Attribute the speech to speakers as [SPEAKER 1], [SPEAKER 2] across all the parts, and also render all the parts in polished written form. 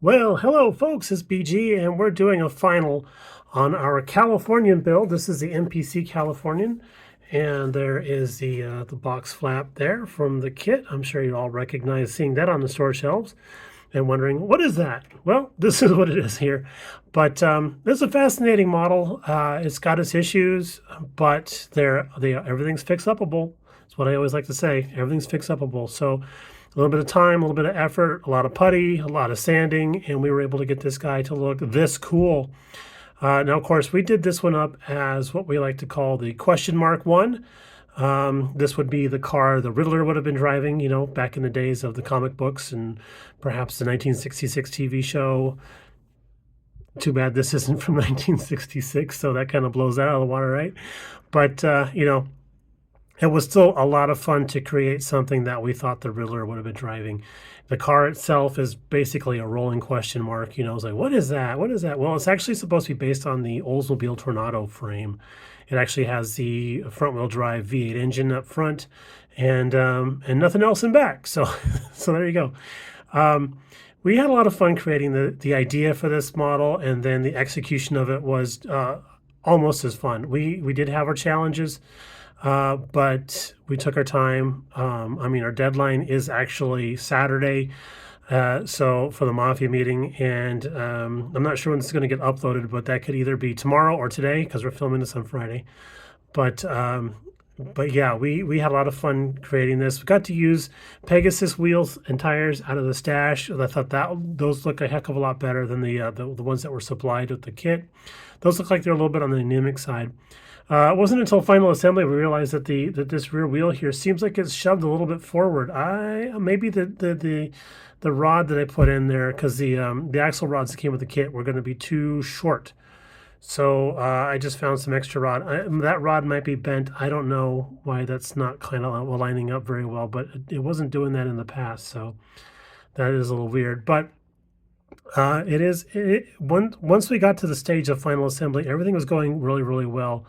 [SPEAKER 1] Well, hello folks, it's BG and we're doing a final on our Californian build. This is the MPC Californian and there is the box flap there from the kit. I'm sure you all recognize seeing that on the store shelves and wondering, what is that? Well, this is what it is here. But it's a fascinating model. It's got its issues, but everything's fix-upable. That's what I always like to say. Everything's fix-upable. So a little bit of time, a little bit of effort, a lot of putty, a lot of sanding, and we were able to get this guy to look this cool. Now, of course, we did this one up as what we like to call the question mark one. This would be the car the Riddler would have been driving, back in the days of the comic books and perhaps the 1966 TV show. Too bad this isn't from 1966, so that kind of blows that out of the water, right? But, it was still a lot of fun to create something that we thought the Riddler would have been driving. The car itself is basically a rolling question mark. It's like, what is that? What is that? Well, it's actually supposed to be based on the Oldsmobile Tornado frame. It actually has the front-wheel drive V8 engine up front and nothing else in back. So, so there you go. We had a lot of fun creating the idea for this model, and then the execution of it was almost as fun. We did have our challenges. But we took our time. Our deadline is actually Saturday. So for the Mafia meeting, and I'm not sure when this is going to get uploaded, but that could either be tomorrow or today because we're filming this on Friday. But yeah, we had a lot of fun creating this. We got to use Pegasus wheels and tires out of the stash. I thought those look a heck of a lot better than the ones that were supplied with the kit. Those look like they're a little bit on the anemic side. It wasn't until final assembly we realized that this rear wheel here seems like it's shoved a little bit forward. Maybe the rod that I put in there, because the axle rods that came with the kit were going to be too short. So I just found some extra rod. That rod might be bent. I don't know why that's not kind of lining up very well, but it wasn't doing that in the past. So that is a little weird. But once we got to the stage of final assembly, everything was going really, really well.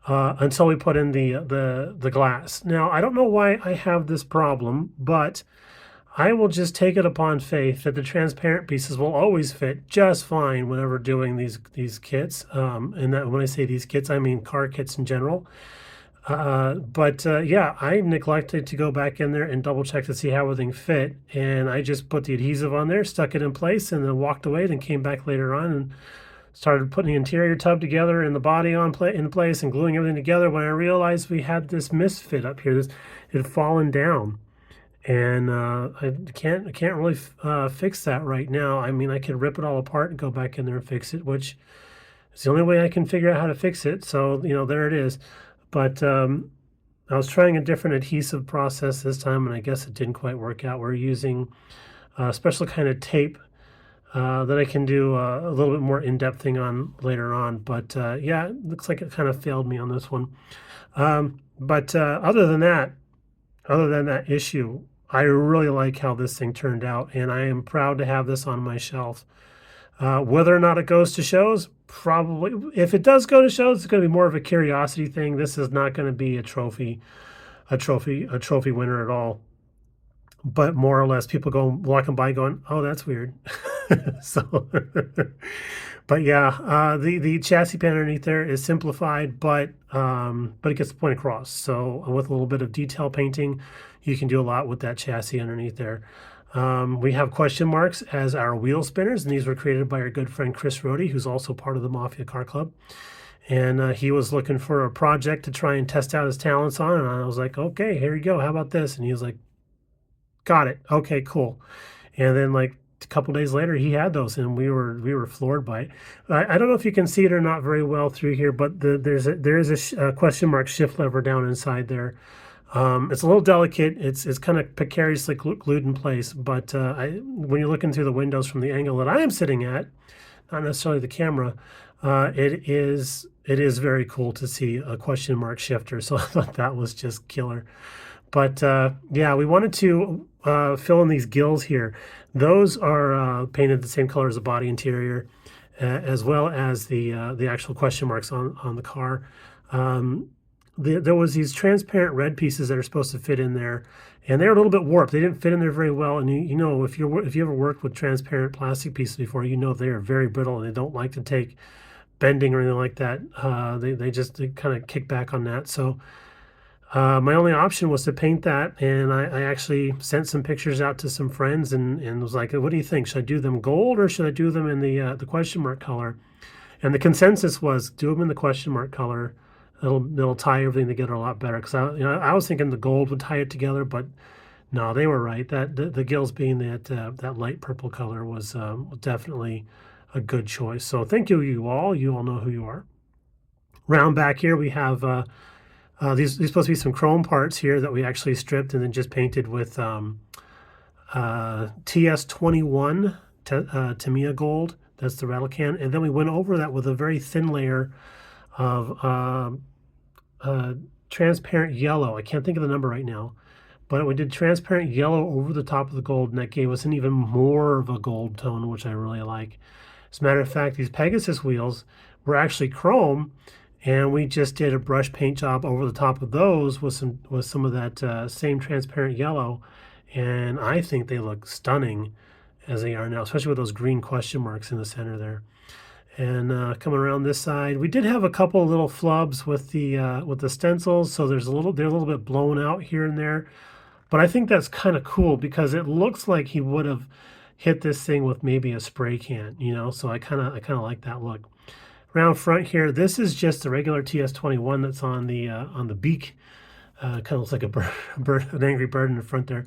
[SPEAKER 1] Until we put in the glass. Now, I don't know why I have this problem, but I will just take it upon faith that the transparent pieces will always fit just fine whenever doing these kits. And that when I say these kits, I mean car kits in general. Yeah, I neglected to go back in there and double check to see how everything fit. And I just put the adhesive on there, stuck it in place, and then walked away, then came back later on and started putting the interior tub together and the body in place and gluing everything together when I realized we had this misfit up here. It had fallen down. And I can't really fix that right now. I mean, I could rip it all apart and go back in there and fix it, which is the only way I can figure out how to fix it. So, there it is. But I was trying a different adhesive process this time, and I guess it didn't quite work out. We're using a special kind of tape that I can do a little bit more in-depth thing on later on. But yeah, it looks like it kind of failed me on this one. Other than that issue, I really like how this thing turned out, and I am proud to have this on my shelf. Whether or not it goes to shows, probably. If it does go to shows, it's going to be more of a curiosity thing. This is not going to be a trophy winner at all. But more or less, people walking by going, "Oh, that's weird." So, but yeah, the chassis pan underneath there is simplified, but it gets the point across. So with a little bit of detail painting, you can do a lot with that chassis underneath there. We have question marks as our wheel spinners, and these were created by our good friend Chris Rohde, who's also part of the Mafia Car Club. And he was looking for a project to try and test out his talents on, and I was like, "Okay, here you go. How about this?" And he was like, "Got it. Okay, cool." And then like a couple days later, he had those, and we were floored by it. I don't know if you can see it or not very well through here, but there is a question mark shift lever down inside there. It's a little delicate. It's kind of precariously glued in place, but when you're looking through the windows from the angle that I am sitting at, not necessarily the camera, it is very cool to see a question mark shifter. So I thought that was just killer. But yeah, we wanted to fill in these gills here. Those are painted the same color as the body interior, as well as the actual question marks on the car. There was these transparent red pieces that are supposed to fit in there, and they're a little bit warped. They didn't fit in there very well. And you know, if you ever worked with transparent plastic pieces before, you know they are very brittle and they don't like to take bending or anything like that. They kind of kick back on that. So my only option was to paint that, and I actually sent some pictures out to some friends and was like, "What do you think? Should I do them gold or should I do them in the question mark color?" And the consensus was do them in the question mark color. It'll tie everything together a lot better. Because I was thinking the gold would tie it together, but no, they were right. That the gills being that light purple color was definitely a good choice. So thank you, you all. You all know who you are. Round back here, we have these supposed to be some chrome parts here that we actually stripped and then just painted with TS21 Tamiya gold. That's the rattle can. And then we went over that with a very thin layer of transparent yellow. I can't think of the number right now, but we did transparent yellow over the top of the gold, and that gave us an even more of a gold tone, which I really like. As a matter of fact, these Pegasus wheels were actually chrome, and we just did a brush paint job over the top of those with some of that same transparent yellow, and I think they look stunning as they are now, especially with those green question marks in the center there. And coming around this side, we did have a couple of little flubs with the stencils, so they're a little bit blown out here and there. But I think that's kind of cool because it looks like he would have hit this thing with maybe a spray can, you know. So I kind of like that look. Around front here, this is just the regular TS21 that's on the beak. Kind of looks like a bird, an angry bird in the front there.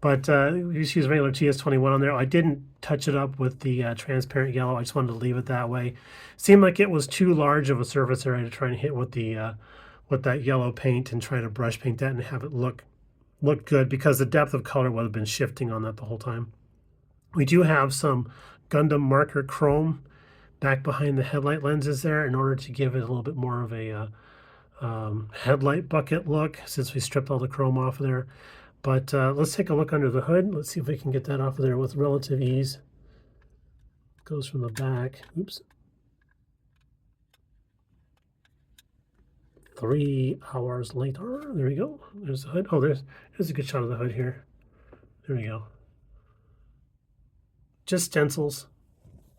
[SPEAKER 1] But you just use regular TS21 on there. I didn't touch it up with the transparent yellow. I just wanted to leave it that way. Seemed like it was too large of a surface area to try and hit with that yellow paint and try to brush paint that and have it look good because the depth of color would have been shifting on that the whole time. We do have some Gundam marker chrome back behind the headlight lenses there in order to give it a little bit more of a headlight bucket look since we stripped all the chrome off of there. But let's take a look under the hood. Let's see if we can get that off of there with relative ease. Goes from the back. Oops. 3 hours later. There we go. There's the hood. Oh, there's a good shot of the hood here. There we go. Just stencils.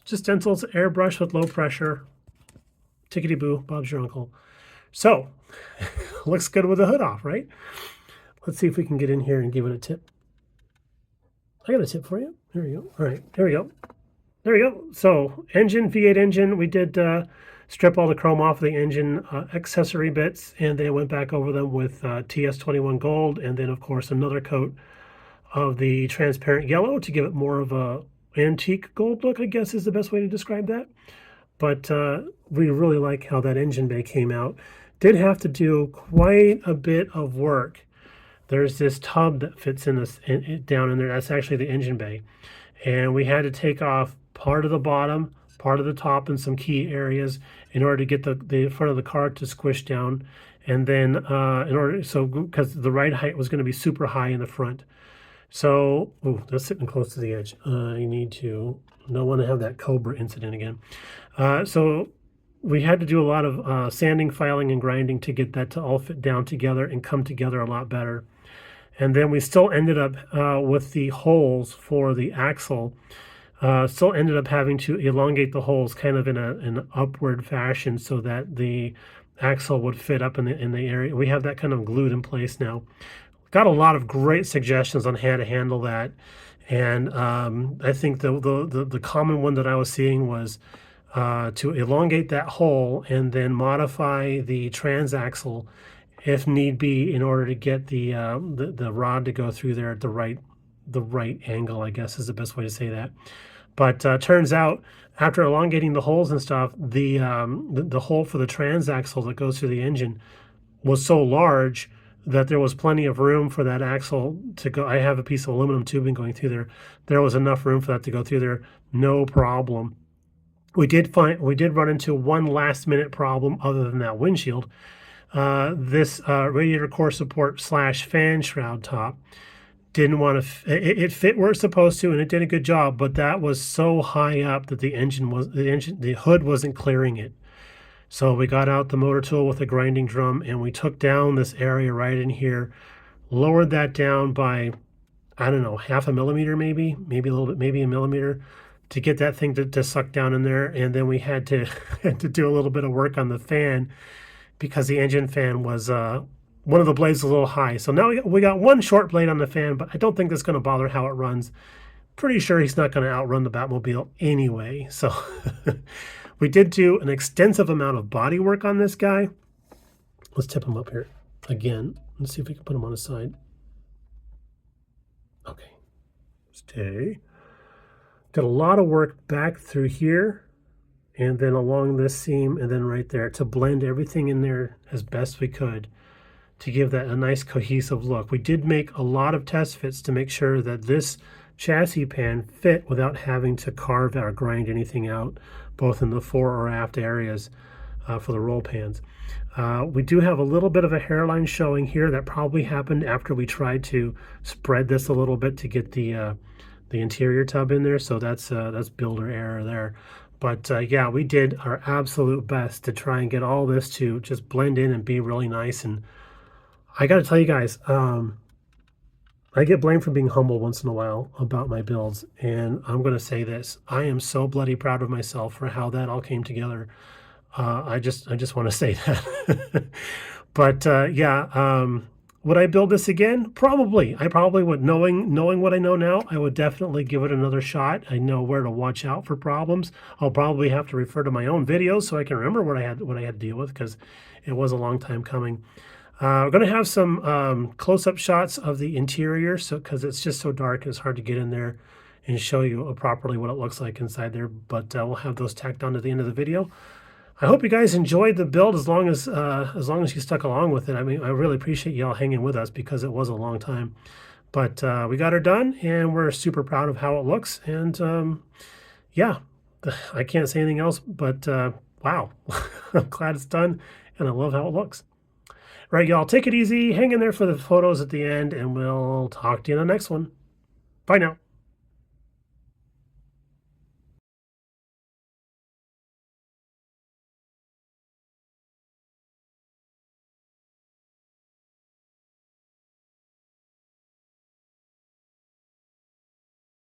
[SPEAKER 1] Just stencils, airbrush with low pressure. Tickety-boo, Bob's your uncle. So, looks good with the hood off, right? Let's see if we can get in here and give it a tip. I got a tip for you. There we go. All right, there we go. There we go. So engine, V8 engine, we did strip all the chrome off the engine accessory bits, and then went back over them with TS21 gold, and then of course another coat of the transparent yellow to give it more of a antique gold look, I guess is the best way to describe that. But we really like how that engine bay came out. Did have to do quite a bit of work. There's this tub that fits in this down in there. That's actually the engine bay. And we had to take off part of the bottom, part of the top, and some key areas in order to get the front of the car to squish down. And then because the ride height was going to be super high in the front. So, that's sitting close to the edge. Don't want to have that Cobra incident again. So we had to do a lot of sanding, filing, and grinding to get that to all fit down together and come together a lot better. And then we still ended up with the holes for the axle, still ended up having to elongate the holes kind of in an upward fashion so that the axle would fit up in the area. We have that kind of glued in place now. Got a lot of great suggestions on how to handle that. And I think the common one that I was seeing was to elongate that hole and then modify the transaxle if need be in order to get the rod to go through there at the right angle, I guess is the best way to say that. But turns out after elongating the holes and stuff, the hole for the transaxle that goes through the engine was so large that there was plenty of room for that axle to go. I have a piece of aluminum tubing going through there. There was enough room for that to go through there, no problem. We did run into one last minute problem other than that windshield. This radiator core support / fan shroud top didn't want to. It fit where it's supposed to, and it did a good job. But that was so high up that the hood wasn't clearing it. So we got out the motor tool with a grinding drum, and we took down this area right in here, lowered that down by, I don't know, half a millimeter, maybe a little bit, maybe a millimeter, to get that thing to suck down in there. And then we had to had to do a little bit of work on the fan because the engine fan was one of the blades was a little high. So now we got one short blade on the fan, but I don't think that's going to bother how it runs. Pretty sure he's not going to outrun the Batmobile anyway. So we did do an extensive amount of body work on this guy. Let's tip him up here again. Let's see if we can put him on his side. Okay, stay. Did a lot of work back through here and then along this seam and then right there to blend everything in there as best we could to give that a nice cohesive look. We did make a lot of test fits to make sure that this chassis pan fit without having to carve or grind anything out, both in the fore or aft areas for the roll pans. We do have a little bit of a hairline showing here. That probably happened after we tried to spread this a little bit to get the interior tub in there. So that's builder error there. But yeah, we did our absolute best to try and get all this to just blend in and be really nice. And I got to tell you guys, I get blamed for being humble once in a while about my builds, and I'm going to say this. I am so bloody proud of myself for how that all came together. I just want to say that. But yeah, would I build this again? Probably. I probably would. Knowing what I know now, I would definitely give it another shot. I know where to watch out for problems. I'll probably have to refer to my own videos so I can remember what I had to deal with, because it was a long time coming. We're going to have some close-up shots of the interior, so because it's just so dark, it's hard to get in there and show you properly what it looks like inside there. But we'll have those tacked on to the end of the video. I hope you guys enjoyed the build as long as you stuck along with it. I mean, I really appreciate y'all hanging with us because it was a long time. But we got her done, and we're super proud of how it looks. And yeah, I can't say anything else. But wow, I'm glad it's done, and I love how it looks. Right, y'all, take it easy. Hang in there for the photos at the end, and we'll talk to you in the next one. Bye now.